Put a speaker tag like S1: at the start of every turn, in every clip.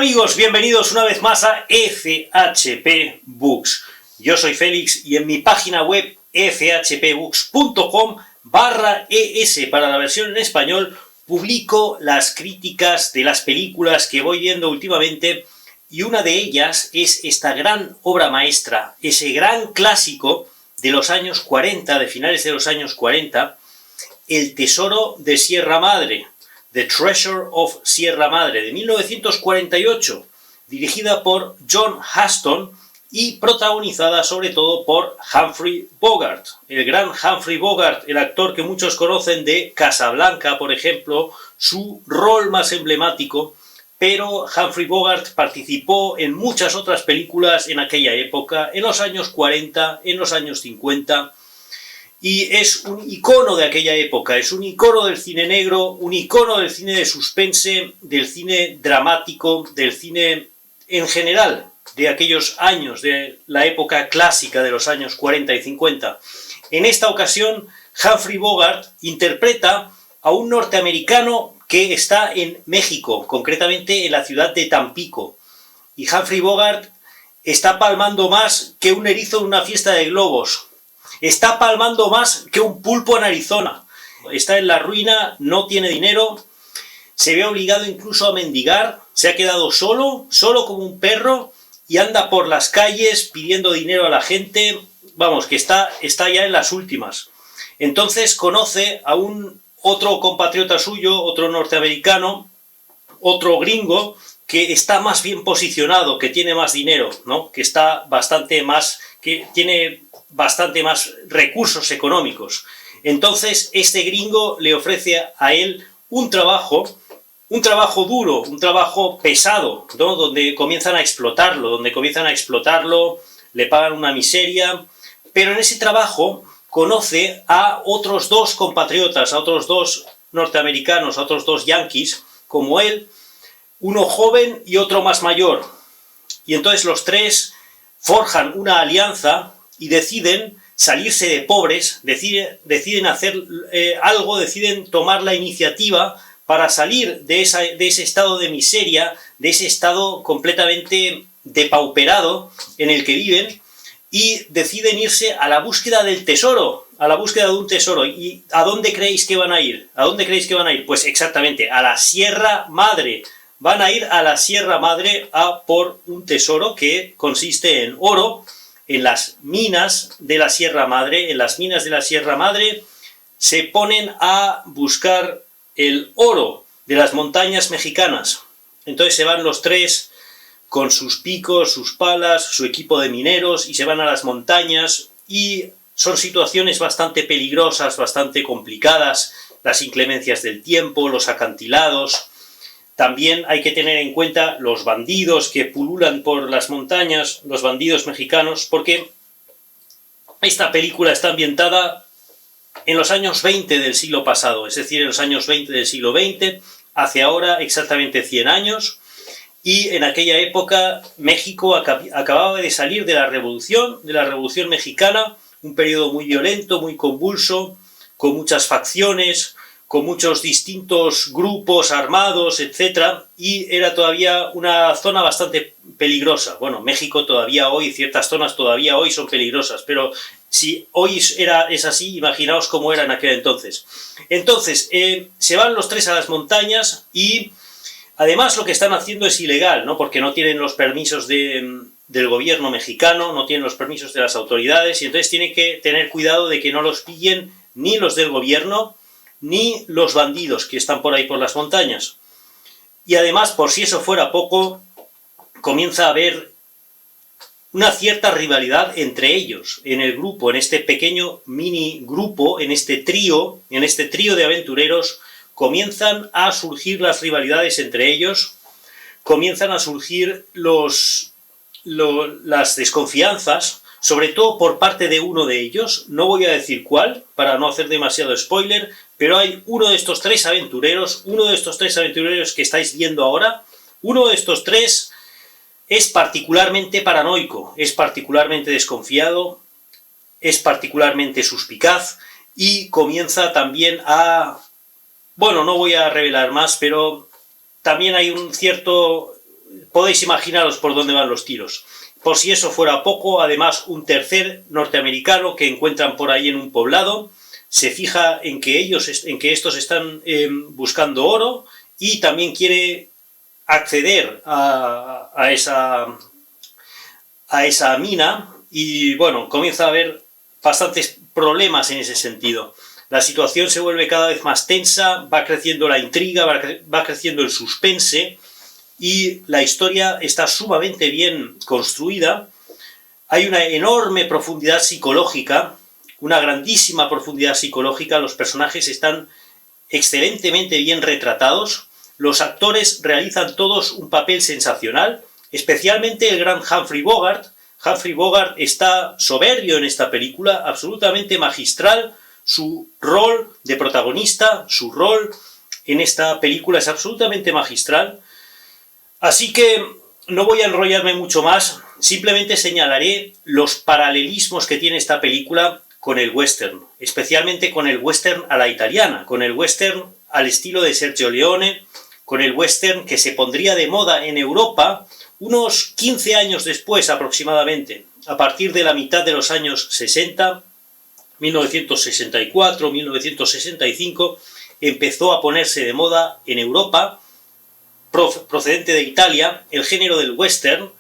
S1: amigos, bienvenidos una vez más a FHP Books. Yo soy Félix y en mi página web fhpbooks.com/es para la versión en español publico las críticas de las películas que voy viendo últimamente y una de ellas es esta gran obra maestra, ese gran clásico de los años 40, de finales de los años 40, El Tesoro de Sierra Madre, The Treasure of Sierra Madre, de 1948, dirigida por John Huston y protagonizada sobre todo por Humphrey Bogart, el gran Humphrey Bogart, el actor que muchos conocen de Casablanca, por ejemplo, su rol más emblemático, pero Humphrey Bogart participó en muchas otras películas en aquella época, en los años 40, en los años 50, y es un icono de aquella época, es un icono del cine negro, un icono del cine de suspense, del cine dramático, del cine en general, de aquellos años, de la época clásica de los años 40 y 50. En esta ocasión, Humphrey Bogart interpreta a un norteamericano que está en México, concretamente en la ciudad de Tampico. Y Humphrey Bogart está palmando más que un erizo en una fiesta de globos. Está palmando más que un pulpo en Arizona. Está en la ruina, no tiene dinero, se ve obligado incluso a mendigar, se ha quedado solo como un perro y anda por las calles pidiendo dinero a la gente. Vamos, que está ya en las últimas. Entonces conoce a un otro compatriota suyo, otro norteamericano, otro gringo, que está más bien posicionado, que tiene más dinero, ¿no? Que tiene bastante más recursos económicos. Entonces, este gringo le ofrece a él un trabajo duro, un trabajo pesado, ¿no? Donde comienzan a explotarlo, le pagan una miseria, pero en ese trabajo conoce a otros dos compatriotas, a otros dos norteamericanos, a otros dos yanquis, como él, uno joven y otro más mayor. Y entonces los tres forjan una alianza y deciden salirse de pobres, deciden hacer algo, deciden tomar la iniciativa para salir de ese estado de miseria, de ese estado completamente depauperado en el que viven, y deciden irse a la búsqueda del tesoro, a la búsqueda de un tesoro. ¿Y a dónde creéis que van a ir? ¿A dónde creéis que van a ir? Pues exactamente, a la Sierra Madre. Van a ir a la Sierra Madre a por un tesoro que consiste en oro. En las minas de la Sierra Madre, se ponen a buscar el oro de las montañas mexicanas. Entonces se van los tres con sus picos, sus palas, su equipo de mineros, y se van a las montañas, y son situaciones bastante peligrosas, bastante complicadas, las inclemencias del tiempo, los acantilados. También hay que tener en cuenta los bandidos que pululan por las montañas, los bandidos mexicanos, porque esta película está ambientada en los años 20 del siglo pasado, es decir, en los años 20 del siglo XX, hace ahora exactamente 100 años, y en aquella época México acababa de salir de la Revolución Mexicana, un periodo muy violento, muy convulso, con muchas facciones, con muchos distintos grupos armados, etc. Y era todavía una zona bastante peligrosa. Bueno, México todavía hoy, ciertas zonas todavía hoy son peligrosas, pero si hoy es así, imaginaos cómo era en aquel entonces. Entonces, se van los tres a las montañas y además lo que están haciendo es ilegal, ¿no? Porque no tienen los permisos del gobierno mexicano, no tienen los permisos de las autoridades, y entonces tienen que tener cuidado de que no los pillen ni los del gobierno ni los bandidos que están por ahí por las montañas. Y además, por si eso fuera poco, comienza a haber una cierta rivalidad entre ellos, en el grupo, en este pequeño mini grupo, en este trío de aventureros, comienzan a surgir las rivalidades entre ellos, comienzan a surgir las desconfianzas, sobre todo por parte de uno de ellos. No voy a decir cuál, para no hacer demasiado spoiler, pero hay uno de estos tres aventureros que estáis viendo ahora, uno de estos tres es particularmente paranoico, es particularmente desconfiado, es particularmente suspicaz y comienza también no voy a revelar más, pero también hay un cierto podéis imaginaros por dónde van los tiros. Por si eso fuera poco, además un tercer norteamericano que encuentran por ahí en un poblado, se fija en que estos están buscando oro y también quiere acceder a esa mina y bueno, comienza a haber bastantes problemas en ese sentido. La situación se vuelve cada vez más tensa, va creciendo la intriga, va creciendo el suspense y la historia está sumamente bien construida. Hay una enorme profundidad psicológica, una grandísima profundidad psicológica, los personajes están excelentemente bien retratados, los actores realizan todos un papel sensacional, especialmente el gran Humphrey Bogart. Humphrey Bogart está soberbio en esta película, absolutamente magistral, su rol de protagonista, su rol en esta película es absolutamente magistral. Así que no voy a enrollarme mucho más, simplemente señalaré los paralelismos que tiene esta película con el western, especialmente con el western a la italiana, con el western al estilo de Sergio Leone, con el western que se pondría de moda en Europa unos 15 años después aproximadamente, a partir de la mitad de los años 60, 1964, 1965, empezó a ponerse de moda en Europa, procedente de Italia, el género del western,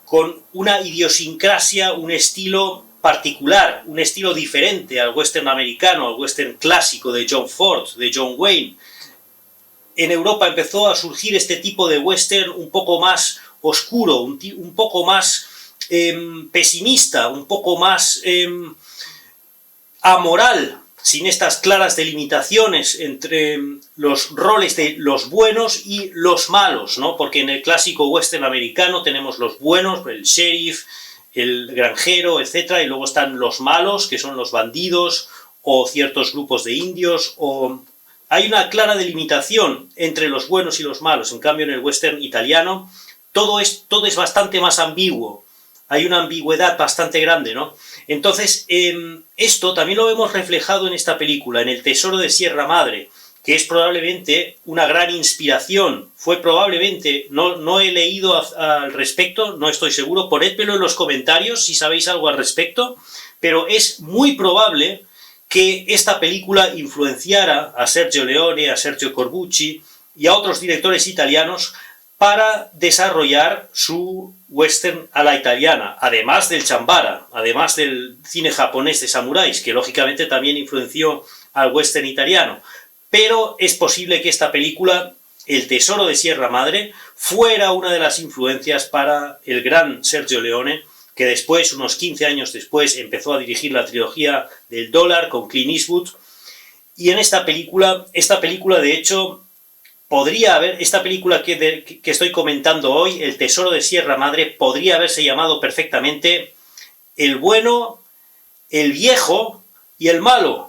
S1: con una idiosincrasia, un estilo particular, un estilo diferente al western americano, al western clásico de John Ford, de John Wayne. En Europa empezó a surgir este tipo de western un poco más oscuro, un poco más pesimista, un poco más amoral, sin estas claras delimitaciones entre los roles de los buenos y los malos, ¿no? Porque en el clásico western americano tenemos los buenos, el sheriff, el granjero, etc. Y luego están los malos, que son los bandidos, o ciertos grupos de indios, o... Hay una clara delimitación entre los buenos y los malos. En cambio, en el western italiano, todo es bastante más ambiguo. Hay una ambigüedad bastante grande, ¿no? Entonces, esto también lo vemos reflejado en esta película, en El Tesoro de Sierra Madre, que es probablemente una gran inspiración. Fue probablemente, no he leído al respecto, no estoy seguro, ponedmelo en los comentarios si sabéis algo al respecto, pero es muy probable que esta película influenciara a Sergio Leone, a Sergio Corbucci y a otros directores italianos para desarrollar su western a la italiana, además del chambara, además del cine japonés de samuráis, que lógicamente también influenció al western italiano. Pero es posible que esta película, El Tesoro de Sierra Madre, fuera una de las influencias para el gran Sergio Leone, que después, unos 15 años después, empezó a dirigir la trilogía del dólar con Clint Eastwood. Y en esta película de hecho, esta película que estoy comentando hoy, El Tesoro de Sierra Madre, podría haberse llamado perfectamente El bueno, el viejo y el malo.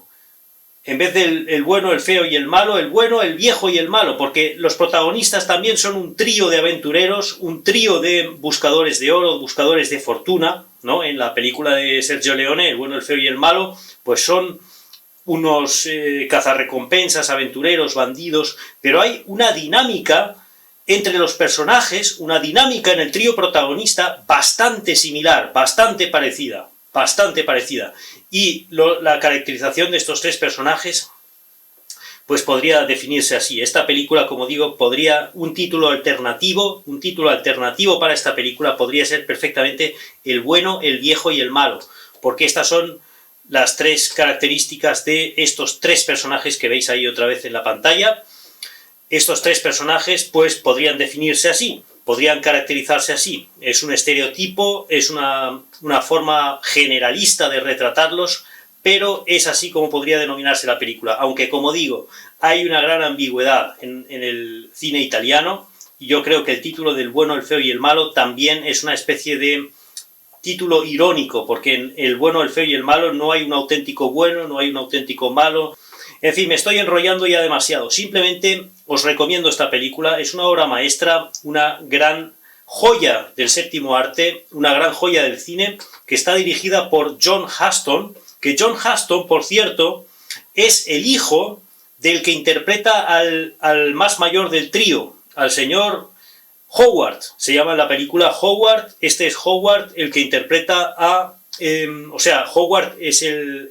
S1: En vez del el bueno, el feo y el malo, el bueno, el viejo y el malo, porque los protagonistas también son un trío de aventureros, un trío de buscadores de oro, buscadores de fortuna, ¿no? En la película de Sergio Leone, el bueno, el feo y el malo, pues son unos cazarrecompensas, aventureros, bandidos, pero hay una dinámica entre los personajes, una dinámica en el trío protagonista bastante similar, bastante parecida. Y la caracterización de estos tres personajes pues podría definirse así. Esta película, como digo, un título alternativo para esta película podría ser perfectamente El bueno, el viejo y el malo, porque estas son las tres características de estos tres personajes que veis ahí otra vez en la pantalla. Estos tres personajes pues podrían definirse así, podrían caracterizarse así. Es un estereotipo, es una forma generalista de retratarlos, pero es así como podría denominarse la película. Aunque, como digo, hay una gran ambigüedad en el cine italiano, y yo creo que el título del bueno, el feo y el malo también es una especie de título irónico, porque en el bueno, el feo y el malo no hay un auténtico bueno, no hay un auténtico malo. En fin, me estoy enrollando ya demasiado. Simplemente os recomiendo esta película. Es una obra maestra, una gran joya del séptimo arte, una gran joya del cine, que está dirigida por John Huston, que John Huston, por cierto, es el hijo del que interpreta al más mayor del trío, al señor Howard, se llama en la película Howard. Este es Howard el que interpreta a... o sea, Howard es el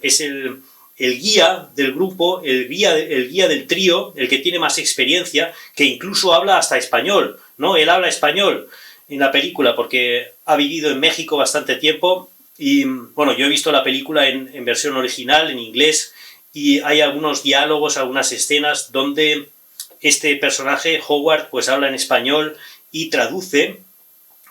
S1: guía del grupo, el guía del trío, el que tiene más experiencia, que incluso habla hasta español, ¿no? Él habla español en la película porque ha vivido en México bastante tiempo y, bueno, yo he visto la película en versión original, en inglés, y hay algunos diálogos, algunas escenas donde este personaje, Howard, pues habla en español y traduce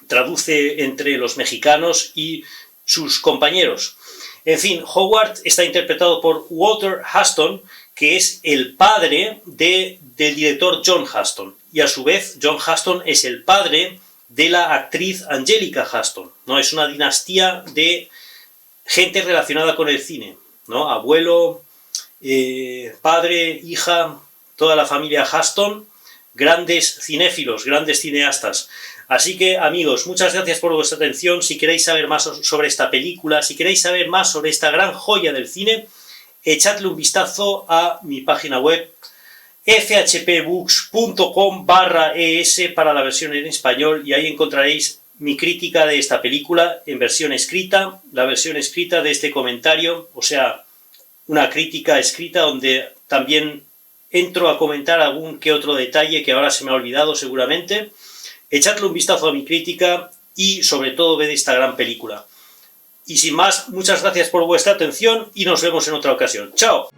S1: entre los mexicanos y sus compañeros. En fin, Howard está interpretado por Walter Huston, que es el padre del director John Huston. Y a su vez, John Huston es el padre de la actriz Angelica Huston, ¿no? Es una dinastía de gente relacionada con el cine, ¿no? Abuelo, padre, hija, toda la familia Huston, grandes cinéfilos, grandes cineastas. Así que, amigos, muchas gracias por vuestra atención. Si queréis saber más sobre esta película, si queréis saber más sobre esta gran joya del cine, echadle un vistazo a mi página web phpbooks.com/es para la versión en español, y ahí encontraréis mi crítica de esta película en versión escrita, la versión escrita de este comentario, o sea, una crítica escrita donde también entro a comentar algún que otro detalle que ahora se me ha olvidado seguramente. Echadle un vistazo a mi crítica y sobre todo ved esta gran película. Y sin más, muchas gracias por vuestra atención y nos vemos en otra ocasión. ¡Chao!